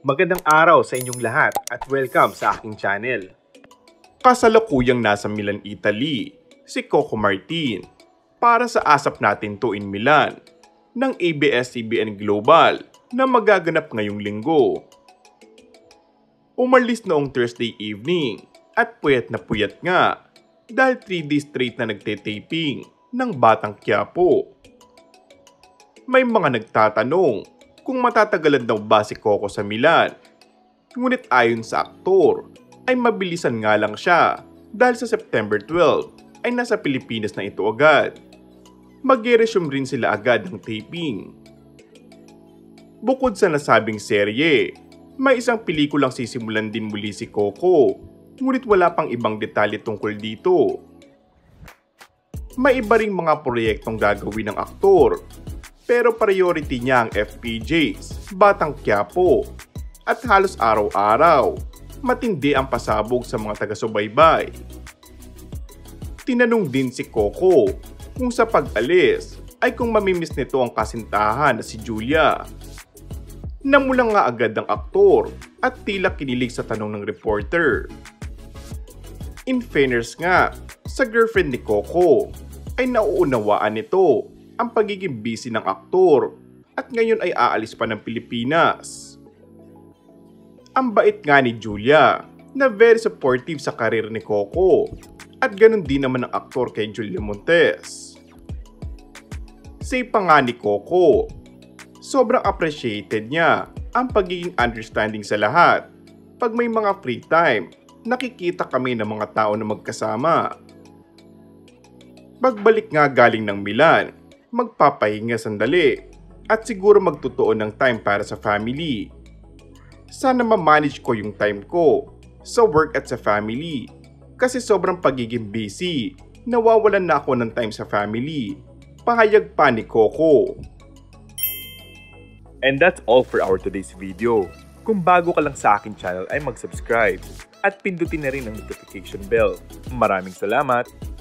Magandang araw sa inyong lahat at welcome sa aking channel. Kasalukuyang nasa Milan, Italy, si Coco Martin para sa Asap Natin to in Milan ng ABS-CBN Global na magaganap ngayong linggo. Umalis noong Thursday evening at puyat nga dahil 3 days straight na nagte-taping ng Batang Quiapo. May mga nagtatanong kung matatagalan daw ba si Coco sa Milan. Ngunit ayon sa aktor, ay mabilisan nga lang siya dahil sa September 12 ay nasa Pilipinas na ito agad. Mag-resume rin sila agad ng taping. Bukod sa nasabing serye, may isang pelikulang sisimulan din muli si Coco, ngunit wala pang ibang detalye tungkol dito. May iba ring mga proyektong gagawin ng aktor, pero priority niya ang FPJs, Batang Quiapo, at halos araw-araw, matindi ang pasabog sa mga taga-subaybay. Tinanong din si Coco kung sa pag-alis ay kung mamimiss nito ang kasintahan na si Julia. Namulang nga agad ang aktor at tila kinilig sa tanong ng reporter. In fairness nga, sa girlfriend ni Coco ay nauunawaan nito ang pagiging busy ng aktor at ngayon ay aalis pa ng Pilipinas. Ang bait nga ni Julia na very supportive sa karir ni Coco at ganun din naman ang aktor kay Julia Montes. Say pa nga ni Coco, sobrang appreciated niya ang pagiging understanding sa lahat. Pag may mga free time, nakikita kami ng mga tao na magkasama. Pagbalik nga galing ng Milan, magpapahinga sandali at siguro magtutuon ng time para sa family. Sana ma-manage ko yung time ko sa work at sa family kasi sobrang pagiging busy, nawawalan na ako ng time sa family. Pahayag pa ni Coco. And that's all for our today's video. Kung bago ka lang sa akin channel ay mag-subscribe at pindutin na rin ang notification bell. Maraming salamat!